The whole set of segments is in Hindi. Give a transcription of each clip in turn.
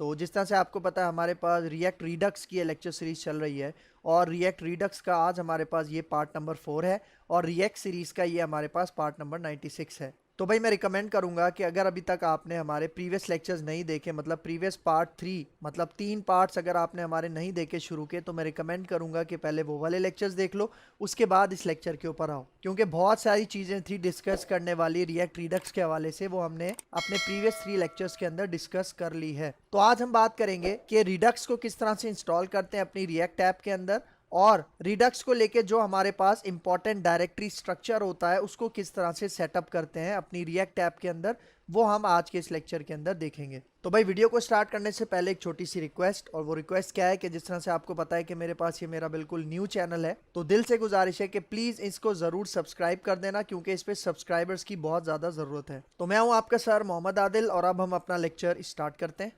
तो जिस तरह से आपको पता है हमारे पास रिएक्ट रीडक्स की लेक्चर सीरीज चल रही है और रिएक्ट रीडक्स का आज हमारे पास ये पार्ट नंबर 4 है और रिएक्ट सीरीज का ये हमारे पास पार्ट नंबर 96 है। तो भाई मैं रिकमेंड करूंगा कि अगर अभी तक आपने हमारे प्रीवियस लेक्चर्स नहीं देखे, मतलब प्रीवियस पार्ट 3 मतलब 3 पार्ट्स अगर आपने हमारे नहीं देखे शुरू के, तो मैं रिकमेंड करूंगा कि पहले वो वाले लेक्चर्स देख लो, उसके बाद इस लेक्चर के ऊपर आओ, क्योंकि बहुत सारी चीज़ें थी डिस्कस करने वाली रिएक्ट रीडक्स के हवाले से, वो हमने अपने प्रीवियस 3 लेक्चर्स के अंदर डिस्कस कर ली है। तो आज हम बात करेंगे कि रिडक्स को किस तरह से इंस्टॉल करते हैं अपनी रिएक्ट ऐप के अंदर, और रिडक्स को लेके जो हमारे पास इंपॉर्टेंट डायरेक्टरी स्ट्रक्चर होता है उसको किस तरह से सेटअप करते हैं अपनी रिएक्ट ऐप के अंदर, वो हम आज के इस लेक्चर के अंदर देखेंगे। तो भाई वीडियो को स्टार्ट करने से पहले एक छोटी सी रिक्वेस्ट, और वो रिक्वेस्ट क्या है कि जिस तरह से आपको पता है कि मेरे पास ये मेरा बिल्कुल न्यू चैनल है, तो दिल से गुजारिश है कि प्लीज़ इसको ज़रूर सब्सक्राइब कर देना, क्योंकि इस पर सब्सक्राइबर्स की बहुत ज़्यादा ज़रूरत है। तो मैं हूँ आपका सर मोहम्मद आदिल, और अब हम अपना लेक्चर स्टार्ट करते हैं।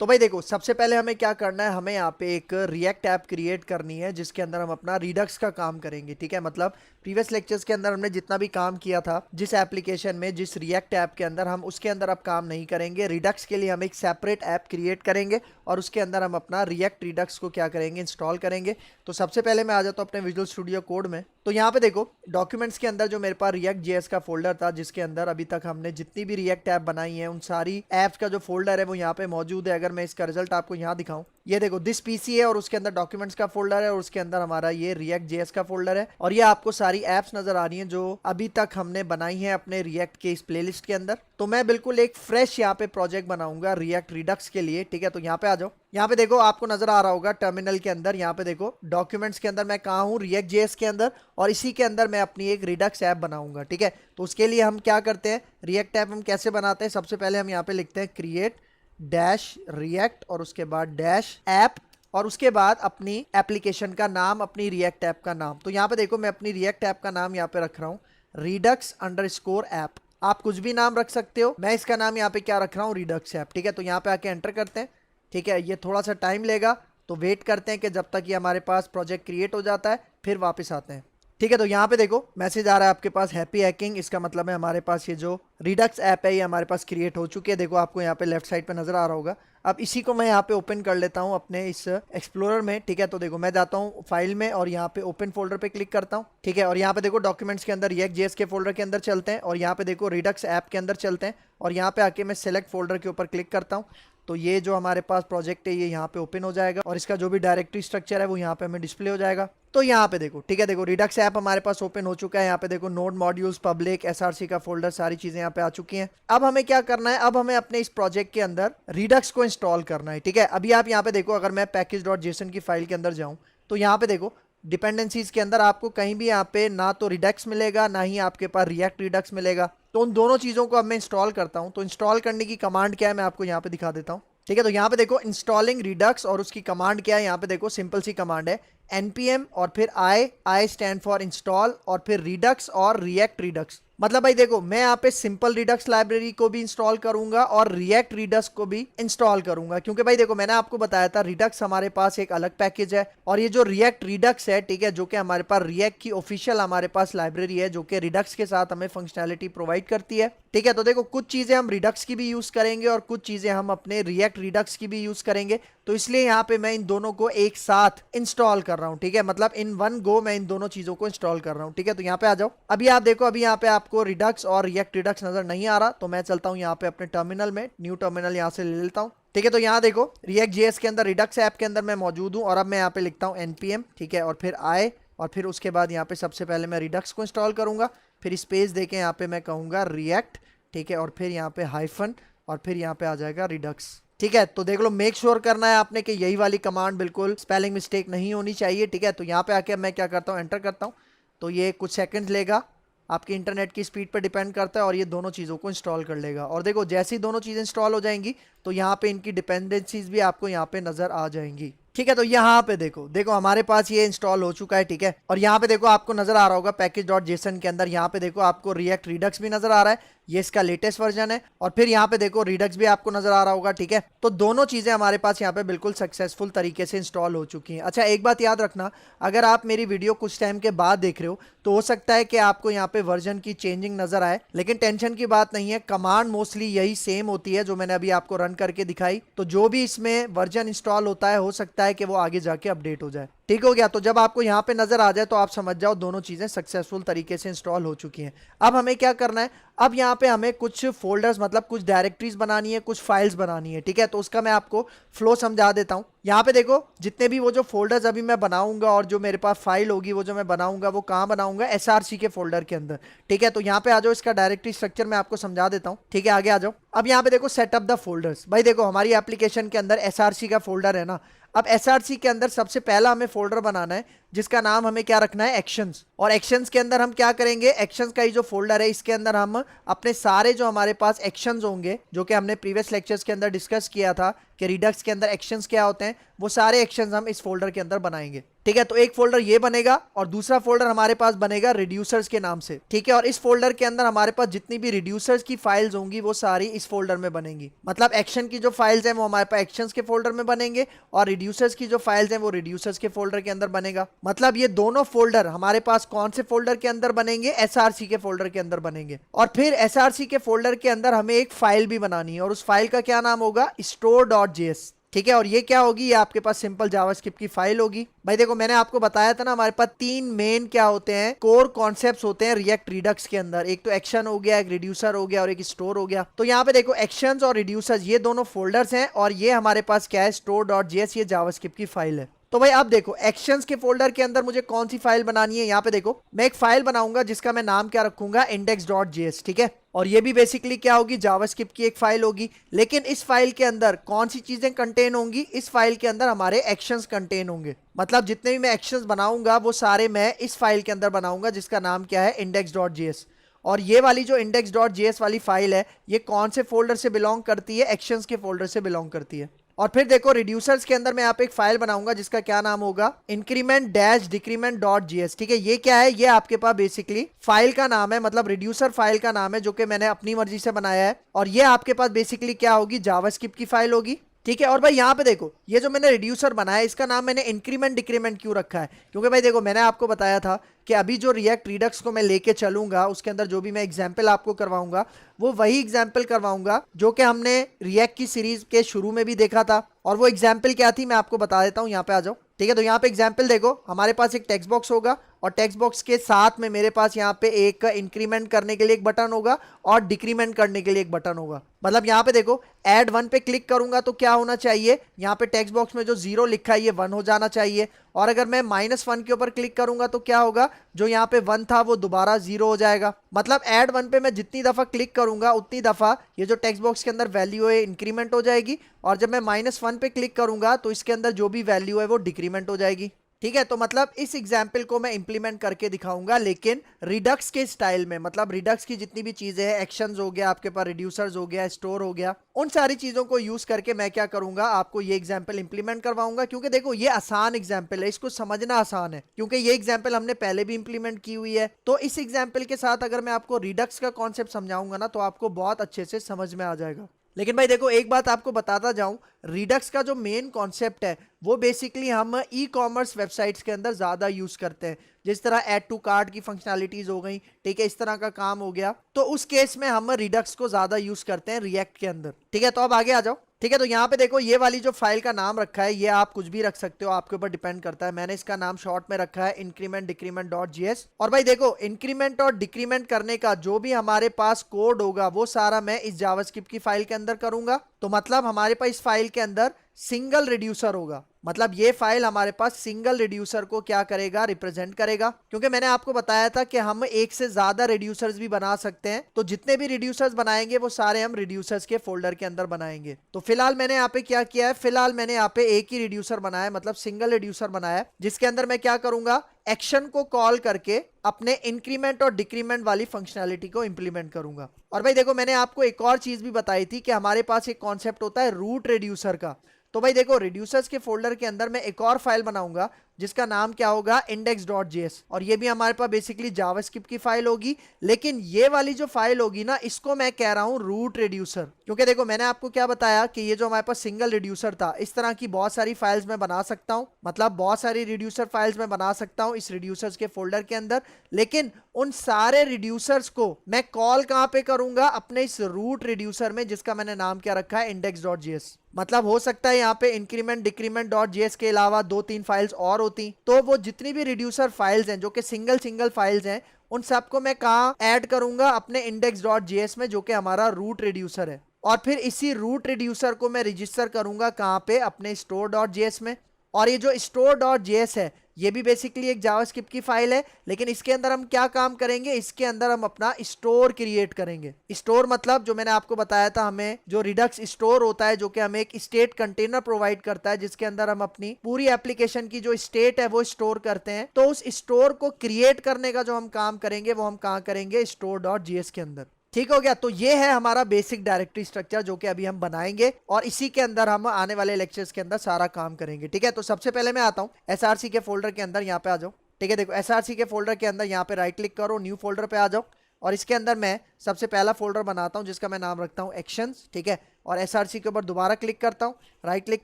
तो भाई देखो, सबसे पहले हमें क्या करना है, हमें यहाँ पे एक रिएक्ट ऐप क्रिएट करनी है जिसके अंदर हम अपना रिडक्स का काम करेंगे। ठीक है, मतलब प्रीवियस लेक्चर्स के अंदर हमने जितना भी काम किया था जिस एप्लीकेशन में, जिस रिएक्ट ऐप के अंदर, हम उसके अंदर अब काम नहीं करेंगे। रिडक्स के लिए हम एक सेपरेट ऐप क्रिएट करेंगे और उसके अंदर हम अपना रिएक्ट रिडक्स को क्या करेंगे, इंस्टॉल करेंगे। तो सबसे पहले मैं आ जाता हूँ अपने विजुअल स्टूडियो कोड में। तो यहाँ पे देखो डॉक्यूमेंट्स के अंदर जो मेरे पास रिएक्ट जेएस का फोल्डर था, जिसके अंदर अभी तक हमने जितनी भी रिएक्ट ऐप बनाई है उन सारी ऐप्स का जो फोल्डर है वो यहाँ पे मौजूद है। अगर मैं इसका रिजल्ट आपको यहाँ दिखाऊं, ये देखो दिस पीसी है और उसके अंदर डॉक्यूमेंट्स का फोल्डर है और उसके अंदर हमारा ये रिएक्ट जेएस का फोल्डर है, और ये आपको सारी ऐप्स नजर आ रही हैं जो अभी तक हमने बनाई है अपने रिएक्ट के इस प्लेलिस्ट के अंदर। तो मैं बिल्कुल एक फ्रेश यहाँ पे प्रोजेक्ट बनाऊंगा रिएक्ट रिडक्स के लिए। ठीक है, तो यहाँ पे आ जाओ। यहाँ पे देखो आपको नजर आ रहा होगा टर्मिनल के अंदर, यहाँ पे देखो डॉक्यूमेंट्स के अंदर मैं कहाँ हूँ, रिएक्ट जेएस के अंदर, और इसी के अंदर मैं अपनी एक रिडक्स ऐप बनाऊंगा। ठीक है, तो उसके लिए हम क्या करते हैं, रिएक्ट ऐप हम कैसे बनाते हैं, सबसे पहले हम यहाँ पे लिखते हैं क्रिएट डैश रिएक्ट और उसके बाद डैश ऐप, और उसके बाद अपनी एप्लीकेशन का नाम, अपनी रिएक्ट ऐप का नाम। तो यहाँ पे देखो मैं अपनी रिएक्ट ऐप का नाम यहाँ पे रख रहा हूँ redux_ऐप। आप कुछ भी नाम रख सकते हो, मैं इसका नाम यहाँ पे क्या रख रहा हूँ, रिडक्स ऐप। ठीक है, तो यहाँ पे आके एंटर करते हैं। ठीक है, ये थोड़ा सा टाइम लेगा, तो वेट करते हैं कि जब तक ये हमारे पास प्रोजेक्ट क्रिएट हो जाता है, फिर वापस आते हैं। ठीक है, तो यहाँ पे देखो मैसेज आ रहा है आपके पास हैप्पी हैकिंग, इसका मतलब है हमारे पास ये जो रिडक्स ऐप है ये हमारे पास क्रिएट हो चुकी है। देखो आपको यहाँ पे लेफ्ट साइड पे नजर आ रहा होगा। अब इसी को मैं यहाँ पे ओपन कर लेता हूँ अपने इस एक्सप्लोरर में। ठीक है, तो देखो मैं जाता हूँ फाइल में और यहाँ पे ओपन फोल्डर पे क्लिक करता हूँ। ठीक है, और यहाँ पे देखो डॉक्यूमेंट्स के अंदर रिएक्ट जेएस के फोल्डर के अंदर चलते हैं, और यहाँ पे देखो रिडक्स ऐप के अंदर चलते हैं, और यहाँ पे आके मैं सेलेक्ट फोल्डर के ऊपर क्लिक करता हूँ। तो ये जो हमारे पास प्रोजेक्ट है ये यहाँ पे ओपन हो जाएगा, और इसका जो भी डायरेक्टरी स्ट्रक्चर है वो यहाँ पे हमें डिस्प्ले हो जाएगा। तो यहाँ पे देखो, ठीक है, देखो रिडक्स ऐप हमारे पास ओपन हो चुका है। यहाँ पे देखो नोड मॉड्यूल्स, पब्लिक, एसआरसी का फोल्डर, सारी चीजें यहाँ पे आ चुकी हैं। अब हमें क्या करना है, अब हमें अपने इस प्रोजेक्ट के अंदर रिडक्स को इंस्टॉल करना है। ठीक है, अभी आप यहाँ पे देखो, अगर मैं पैकेज.जेसन की फाइल के अंदर जाऊँ, तो यहाँ पे देखो डिपेंडेंसीज के अंदर आपको कहीं भी यहाँ पे ना तो रिडक्स मिलेगा, ना ही आपके पास रिएक्ट रिडक्स मिलेगा। तो उन दोनों चीजों को अब मैं इंस्टॉल करता हूँ। तो इंस्टॉल करने की कमांड क्या है मैं आपको यहाँ पे दिखा देता हूँ। ठीक है, तो यहाँ पे देखो इंस्टॉलिंग रिडक्स, और उसकी कमांड क्या है, यहाँ पे देखो सिंपल सी कमांड है npm और फिर आई स्टैंड फॉर इंस्टॉल, और फिर रिडक्स और रिएक्ट रिडक्स। मतलब भाई देखो मैं यहाँ पे सिंपल रिडक्स लाइब्रेरी को भी इंस्टॉल करूंगा और रिएक्ट रिडक्स को भी इंस्टॉल करूंगा, क्योंकि भाई देखो मैंने आपको बताया था रिडक्स हमारे पास एक अलग पैकेज है, और ये जो रिएक्ट रिडक्स है, ठीक है, जो कि हमारे पास रिएक्ट की ऑफिशियल हमारे पास लाइब्रेरी है, जो कि रिडक्स के साथ हमें फंक्शनैलिटी प्रोवाइड करती है। ठीक है, तो देखो कुछ चीजें हम रिडक्स की भी यूज करेंगे और कुछ चीजें हम अपने रिएक्ट रिडक्स की भी यूज करेंगे, तो इसलिए यहाँ पे मैं इन दोनों को एक साथ इंस्टॉल कर रहा हूँ। ठीक है, मतलब इन वन गो मैं इन दोनों चीजों को इंस्टॉल कर रहा हूँ। ठीक है, तो यहाँ पे आ जाओ। अभी आप देखो, अभी यहाँ पे आपको रिडक्स और रिएक्ट रिडक्स नजर नहीं आ रहा, तो मैं चलता हूँ यहाँ पे अपने टर्मिनल में, न्यू टर्मिनल यहाँ से ले लेता हूँ। ठीक है, तो यहाँ देखो रिएक्ट जेएस के अंदर रिडक्स ऐप के अंदर मैं मौजूद हूँ, और अब मैं यहाँ पे लिखता हूँ npm। ठीक है, और फिर आई, और फिर उसके बाद यहाँ पे सबसे पहले मैं रिडक्स को इंस्टॉल करूंगा, फिर स्पेस देके यहाँ पे मैं कहूँगा रिएक्ट। ठीक है, और फिर यहाँ पे हाइफन, और फिर यहाँ पे आ जाएगा रिडक्स। ठीक है, तो देख लो मेक श्योर करना है आपने कि यही वाली कमांड बिल्कुल स्पेलिंग मिस्टेक नहीं होनी चाहिए। ठीक है, तो यहाँ पे आके मैं क्या करता हूँ, एंटर करता हूँ। तो ये कुछ सेकंड लेगा, आपकी इंटरनेट की स्पीड पर डिपेंड करता है, और ये दोनों चीज़ों को इंस्टॉल कर लेगा। और देखो जैसी दोनों चीज़ें इंस्टॉल हो जाएंगी तो यहाँ पे इनकी डिपेंडेंसीज भी आपको यहाँ पे नजर आ जाएंगी। ठीक है, तो यहाँ पे देखो देखो हमारे पास ये इंस्टॉल हो चुका है। ठीक है, और यहाँ पे देखो आपको नजर आ रहा होगा पैकेज.जेसन के अंदर, यहाँ पे देखो आपको रिएक्ट रिडक्स भी नजर आ रहा है, ये इसका लेटेस्ट वर्जन है। और फिर यहाँ पे देखो रिडक्स भी आपको नजर आ रहा होगा, ठीक है। तो दोनों चीजें हमारे पास यहाँ पे बिल्कुल सक्सेसफुल तरीके से इंस्टॉल हो चुकी हैं। अच्छा, एक बात याद रखना, अगर आप मेरी वीडियो कुछ टाइम के बाद देख रहे हो तो हो सकता है कि आपको यहाँ पे वर्जन की चेंजिंग नजर आए, लेकिन टेंशन की बात नहीं है, कमांड मोस्टली यही सेम होती है जो मैंने अभी आपको रन करके दिखाई। तो जो भी इसमें वर्जन इंस्टॉल होता है, हो सकता है कि वो आगे जाके अपडेट हो जाए। ठीक हो गया। तो जब आपको यहाँ पे नजर आ जाए तो आप समझ जाओ दोनों चीजें सक्सेसफुल तरीके से इंस्टॉल हो चुकी हैं। अब हमें क्या करना है, अब यहाँ पे हमें कुछ फोल्डर्स मतलब कुछ डायरेक्टरीज बनानी है, कुछ फाइल्स बनानी है, ठीक है। तो उसका मैं आपको फ्लो समझा देता हूँ। यहाँ पे देखो जितने भी वो जो फोल्डर्स अभी मैं बनाऊंगा और जो मेरे पास फाइल होगी वो जो मैं बनाऊंगा वो कहाँ बनाऊंगा, एसआरसी के फोल्डर के अंदर, ठीक है। तो यहाँ पे आ जाओ, इसका डायरेक्टरी स्ट्रक्चर मैं आपको समझा देता हूँ, ठीक है। आगे आ जाओ। अब यहाँ पे देखो सेटअप द फोल्डर्स। भाई देखो हमारी एप्लीकेशन के अंदर एसआरसी का फोल्डर है ना। अब एसआरसी के अंदर सबसे पहला हमें फोल्डर बनाना है जिसका नाम हमें क्या रखना है, एक्शंस। और एक्शंस के अंदर हम क्या करेंगे, एक्शंस का ही जो फोल्डर है इसके अंदर हम अपने सारे जो हमारे पास एक्शंस होंगे, जो कि हमने प्रीवियस लेक्चर्स के अंदर डिस्कस किया था कि रिडक्स के अंदर एक्शंस क्या होते हैं, वो सारे एक्शंस हम इस फोल्डर के अंदर बनाएंगे, ठीक है। तो एक फोल्डर ये बनेगा और दूसरा फोल्डर हमारे पास बनेगा रिड्यूसर्स के नाम से, ठीक है। और इस फोल्डर के अंदर हमारे पास जितनी भी रिड्यूसर्स की फाइल्स होंगी वो सारी इस फोल्डर में बनेंगी। मतलब एक्शन की जो फाइल्स हैं वो हमारे पास एक्शंस के फोल्डर में बनेंगे और रिड्यूसर्स की जो फाइल्स हैं वो रिड्यूसर्स के फोल्डर के अंदर बनेगा। मतलब ये दोनों फोल्डर हमारे पास कौन से फोल्डर के अंदर बनेंगे, एसआरसी के फोल्डर के अंदर बनेंगे। और फिर एसआरसी के फोल्डर के अंदर हमें एक फाइल भी बनानी है और उस फाइल का क्या नाम होगा, store.js, ठीक है। और ये क्या होगी, ये आपके पास सिंपल जावास्क्रिप्ट की फाइल होगी। भाई देखो मैंने आपको बताया था ना, हमारे पास तीन मेन क्या होते हैं, कोर कॉन्सेप्ट्स होते हैं रिएक्ट रिडक्स के अंदर। एक तो एक्शन हो गया, एक रिड्यूसर हो गया और एक स्टोर हो गया। तो यहाँ पे देखो एक्शंस और रिड्यूसर्स ये दोनों फोल्डर्स हैं और ये हमारे पास क्या है, store.js, ये जावास्क्रिप्ट की फाइल है। तो भाई अब देखो एक्शंस के फोल्डर के अंदर मुझे कौन सी फाइल बनानी है। यहाँ पे देखो मैं एक फाइल बनाऊंगा जिसका मैं नाम क्या रखूंगा, index.js, ठीक है। और ये भी बेसिकली क्या होगी, जावास्क्रिप्ट की एक फाइल होगी। लेकिन इस फाइल के अंदर कौन सी चीजें कंटेन होंगी, इस फाइल के अंदर हमारे एक्शंस कंटेन होंगे। मतलब जितने भी मैं एक्शंस बनाऊंगा वो सारे मैं इस फाइल के अंदर बनाऊंगा जिसका नाम क्या है, index.js। और ये वाली जो index.js वाली फाइल है ये कौन से फोल्डर से बिलोंग करती है, एक्शंस के फोल्डर से बिलोंग करती है। और फिर देखो रिड्यूसर्स के अंदर मैं यहाँ पे एक फाइल बनाऊंगा जिसका क्या नाम होगा, increment-decrement.js, ठीक है। ये क्या है, ये आपके पास बेसिकली फाइल का नाम है, मतलब रिड्यूसर फाइल का नाम है जो कि मैंने अपनी मर्जी से बनाया है। और ये आपके पास बेसिकली क्या होगी, जावास्क्रिप्ट की फाइल होगी, ठीक है। और भाई यहाँ पे देखो ये जो मैंने रिड्यूसर बनाया है इसका नाम मैंने इंक्रीमेंट डिक्रीमेंट क्यों रखा है, क्योंकि भाई देखो मैंने आपको बताया था कि अभी जो रिएक्ट रिडक्स को मैं लेके चलूंगा उसके अंदर जो भी मैं एग्जाम्पल आपको करवाऊंगा वो वही एग्जाम्पल करवाऊंगा जो कि हमने रिएक्ट की सीरीज के शुरू में भी देखा था। और वो एग्जाम्पल क्या थी मैं आपको बता देता हूँ, यहाँ पे आ जाओ, ठीक है। तो यहाँ पे एग्जाम्पल देखो, हमारे पास एक टेक्स्ट बॉक्स होगा और टेक्स्ट बॉक्स के साथ में मेरे पास यहाँ पे एक इंक्रीमेंट करने के लिए एक बटन होगा और डिक्रीमेंट करने के लिए एक बटन होगा। मतलब यहाँ पे देखो ऐड 1 पे क्लिक करूंगा तो क्या होना चाहिए, यहाँ पे टेक्स्ट बॉक्स में जो 0 लिखा है ये 1 हो जाना चाहिए। और अगर मैं -1 के ऊपर क्लिक करूंगा तो क्या होगा, जो यहाँ पे 1 था वो दोबारा 0 हो जाएगा। मतलब ऐड 1 पे मैं जितनी दफा क्लिक करूंगा उतनी दफा ये जो टेक्स्ट बॉक्स के अंदर वैल्यू है इंक्रीमेंट हो जाएगी और जब मैं -1 पे क्लिक करूंगा तो इसके अंदर जो भी वैल्यू है वो डिक्रीमेंट हो जाएगी, ठीक है। तो मतलब इस एग्जाम्पल को मैं इंप्लीमेंट करके दिखाऊंगा लेकिन रिडक्स के स्टाइल में। मतलब रिडक्स की जितनी भी चीजें हैं, एक्शंस हो गया आपके पास, रिड्यूसर्स हो गया, स्टोर हो गया, उन सारी चीजों को यूज करके मैं क्या करूंगा, आपको ये एग्जाम्पल इंप्लीमेंट करवाऊंगा। क्योंकि देखो ये आसान एग्जाम्पल है, इसको समझना आसान है क्योंकि ये एग्जाम्पल हमने पहले भी इंप्लीमेंट की हुई है। तो इस एग्जाम्पल के साथ अगर मैं आपको रिडक्स का कॉन्सेप्ट समझाऊंगा ना तो आपको बहुत अच्छे से समझ में आ जाएगा। लेकिन भाई देखो एक बात आपको बताता जाऊं, रिडक्स का जो मेन कॉन्सेप्ट है वो बेसिकली हम ई कॉमर्स वेबसाइट्स के अंदर ज़्यादा यूज़ करते हैं। जिस तरह ऐड टू कार्ट की फंक्शनैलिटीज़ हो गई, ठीक है, इस तरह का काम हो गया, तो उस केस में हम रिडक्स को ज़्यादा यूज़ करते हैं रिएक्ट के अंदर, ठीक है। तो अब आगे आ जाओ, ठीक है। तो यहाँ पे देखो ये वाली जो फाइल का नाम रखा है ये आप कुछ भी रख सकते हो, आपके ऊपर डिपेंड करता है। मैंने इसका नाम शॉर्ट में रखा है इंक्रीमेंट डिक्रीमेंट डॉट जीएस। और भाई देखो इंक्रीमेंट और डिक्रीमेंट करने का जो भी हमारे पास कोड होगा वो सारा मैं इस जावास्क्रिप्ट की फाइल के अंदर करूंगा। तो मतलब हमारे पास इस फाइल के अंदर सिंगल रिड्यूसर होगा। मतलब ये फाइल हमारे पास सिंगल रिड्यूसर को क्या करेगा, रिप्रेजेंट करेगा। क्योंकि मैंने आपको बताया था कि हम एक से ज्यादा रिड्यूसर्स भी बना सकते हैं, तो जितने भी रिड्यूसर्स बनाएंगे वो सारे हम रिड्यूसर्स के फोल्डर के अंदर बनाएंगे। तो फिलहाल मैंने यहाँ पे क्या किया है, फिलहाल मैंने यहाँ पे एक ही रिड्यूसर बनाया है, मतलब सिंगल रिड्यूसर बनाया है, जिसके अंदर मैं क्या करूंगा, एक्शन को कॉल करके अपने इंक्रीमेंट और डिक्रीमेंट वाली फंक्शनैलिटी को इंप्लीमेंट करूंगा। और भाई देखो मैंने आपको एक और चीज भी बताई थी कि हमारे पास एक कॉन्सेप्ट होता है रूट रिड्यूसर का। तो भाई देखो रिड्यूसर्स के फोल्डर के अंदर मैं एक और फाइल बनाऊंगा जिसका नाम क्या होगा, index.js। और ये भी हमारे पास बेसिकली जावास्क्रिप्ट की फाइल होगी, लेकिन ये वाली जो फाइल होगी ना, इसको मैं कह रहा हूं रूट रिड्यूसर। क्योंकि देखो मैंने आपको क्या बताया कि ये जो हमारे पास सिंगल रिड्यूसर था, इस तरह की बहुत सारी फाइल्स मैं बना सकता हूं, मतलब बहुत सारी रिड्यूसर फाइल्स मैं बना सकता हूं इस रिड्यूसर्स के फोल्डर के अंदर। लेकिन उन सारे रिड्यूसर्स को मैं कॉल कहां पे करूंगा, अपने इस रूट रिड्यूसर में, जिसका मैंने नाम क्या रखा है, index.js। मतलब हो सकता है यहाँ पे इंक्रीमेंट डिक्रीमेंट डॉट जेएस के अलावा 2-3 फाइल्स और होती, तो वो जितनी भी रिड्यूसर फाइल्स हैं जो कि सिंगल फाइल्स हैं, उन सबको मैं कहाँ ऐड करूंगा, अपने index.js में, जो कि हमारा रूट रिड्यूसर है। और फिर इसी रूट रिड्यूसर को मैं रजिस्टर करूंगा कहाँ पे, अपने store.js में। और ये जो store.js है, ये भी बेसिकली एक जावास्क्रिप्ट की फाइल है, लेकिन इसके अंदर हम क्या काम करेंगे, इसके अंदर हम अपना स्टोर क्रिएट करेंगे। स्टोर मतलब जो मैंने आपको बताया था, हमें जो रिडक्स स्टोर होता है, जो कि हमें एक स्टेट कंटेनर प्रोवाइड करता है, जिसके अंदर हम अपनी पूरी एप्लीकेशन की जो स्टेट है वो स्टोर करते हैं। तो उस स्टोर को क्रिएट करने का जो हम काम करेंगे, वो हम कहाँ करेंगे, store.js के अंदर। ठीक हो गया। तो ये है हमारा बेसिक डायरेक्टरी स्ट्रक्चर, जो कि अभी हम बनाएंगे और इसी के अंदर हम आने वाले लेक्चर्स के अंदर सारा काम करेंगे। ठीक है, तो सबसे पहले मैं आता हूं एसआरसी के फोल्डर के अंदर, यहाँ पे आ जाओ। ठीक है, देखो एसआरसी के फोल्डर के अंदर यहाँ पे राइट क्लिक करो, न्यू फोल्डर पे आ जाओ, और इसके अंदर मैं सबसे पहला फोल्डर बनाता हूँ जिसका मैं नाम रखता हूँ एक्शंस। ठीक है, और एसआरसी के ऊपर दोबारा क्लिक करता हूँ, राइट क्लिक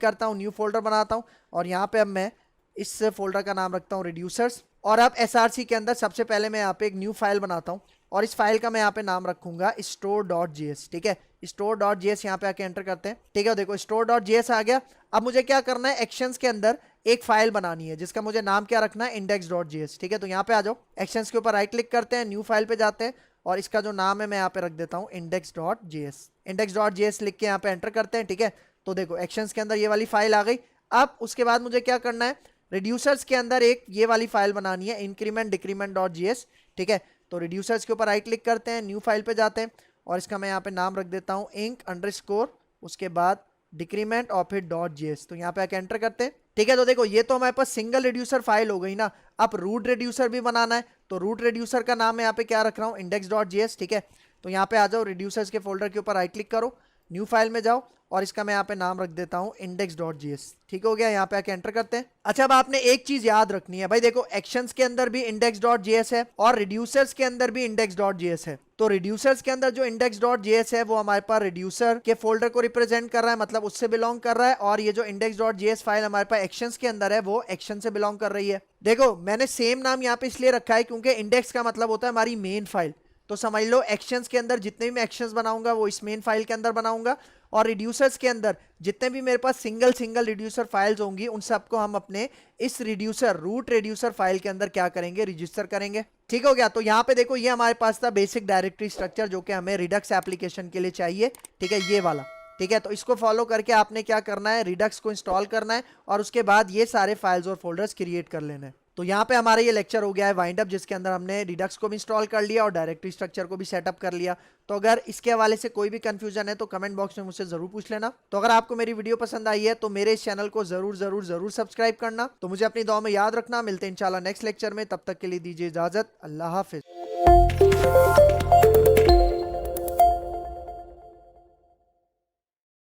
करता हूँ, न्यू फोल्डर बनाता हूँ, और यहाँ पे अब मैं इस फोल्डर का नाम रखता हूँ रिड्यूसर्स। और अब एसआरसी के अंदर सबसे पहले मैं यहाँ पे एक न्यू फाइल बनाता हूँ, और इस फाइल का मैं यहाँ पे नाम रखूंगा store.js। ठीक है, store.js यहाँ पे आके एंटर करते हैं। ठीक है, देखो store.js आ गया। अब मुझे क्या करना है, एक्शंस के अंदर एक फाइल बनानी है, जिसका मुझे नाम क्या रखना है, index.js। ठीक है, तो यहाँ पे आ जाओ, एक्शंस के ऊपर राइट क्लिक करते हैं, न्यू फाइल पे जाते हैं, और इसका जो नाम है मैं यहाँ पे रख देता हूँ index.js। index.js लिख के यहाँ पे एंटर करते हैं। ठीक है, तो देखो एक्शंस के अंदर ये वाली फाइल आ गई। अब उसके बाद मुझे क्या करना है, रिड्यूसर्स के अंदर एक ये वाली फाइल बनानी है, इंक्रीमेंट डिक्रीमेंट डॉट जेएस। ठीक है, तो रिड्यूसर्स के ऊपर राइट क्लिक करते हैं, न्यू फाइल पे जाते हैं, और इसका मैं यहाँ पे नाम रख देता हूँ इंक अंडरस्कोर, उसके बाद डिक्रीमेंट और फिर डॉट जेएस। तो यहाँ पे आके एंटर करते हैं। ठीक है, तो देखो ये तो हमारे पास सिंगल रिड्यूसर फाइल हो गई ना। अब रूट रिड्यूसर भी बनाना है, तो रूट रिड्यूसर का नाम मैं यहाँ पे क्या रख रहा हूँ, index.js। ठीक है, तो यहाँ पे आ जाओ, रिड्यूसर्स के फोल्डर के ऊपर राइट क्लिक करो, न्यू फाइल में जाओ, और इसका मैं यहाँ पे नाम रख देता हूँ index.js। ठीक हो गया, यहाँ पे आके एंटर करते हैं। अच्छा, अब आपने एक चीज याद रखनी है भाई, देखो एक्शंस के अंदर भी index.js है और रिड्यूसर्स के अंदर भी index.js है। तो रिड्यूसर्स के अंदर जो index.js है वो हमारे पास रिड्यूसर के फोल्डर को रिप्रेजेंट कर रहा है, मतलब उससे बिलोंग कर रहा है, और ये जो index.js फाइल हमारे पास एक्शंस के अंदर है वो एक्शन से बिलोंग कर रही है। देखो मैंने सेम नाम यहाँ पे इसलिए रखा है क्योंकि इंडेक्स का मतलब होता है हमारी मेन फाइल। तो समझ लो एक्शंस के अंदर जितने भी मैं एक्शंस बनाऊंगा वो इस मेन फाइल के अंदर बनाऊंगा, और रिड्यूसर्स के अंदर जितने भी मेरे पास सिंगल रिड्यूसर फाइल्स होंगी उन सबको हम अपने इस रिड्यूसर रूट रिड्यूसर फाइल के अंदर क्या करेंगे, रजिस्टर करेंगे। ठीक हो गया। तो यहाँ पे देखो ये हमारे पास था बेसिक डायरेक्टरी स्ट्रक्चर, जो कि हमें रिडक्स एप्लीकेशन के लिए चाहिए। ठीक है, ये वाला। ठीक है, तो इसको फॉलो करके आपने क्या करना है, रिडक्स को इंस्टॉल करना है, और उसके बाद ये सारे फाइल्स और फोल्डर्स क्रिएट कर लेना है। तो यहाँ पे हमारा ये लेक्चर हो गया है वाइंड अप, जिसके अंदर हमने रिडक्स को भी इंस्टॉल कर लिया और डायरेक्टरी स्ट्रक्चर को भी सेटअप कर लिया। तो अगर इसके हवाले से कोई भी कंफ्यूजन है तो कमेंट बॉक्स में मुझसे जरूर पूछ लेना। तो अगर आपको मेरी वीडियो पसंद आई है तो मेरे इस चैनल को जरूर सब्सक्राइब करना। तो मुझे अपनी दुआ में याद रखना। मिलते हैं इंशाल्लाह नेक्स्ट लेक्चर में, तब तक के लिए दीजिए इजाजत। अल्लाह हाफिज।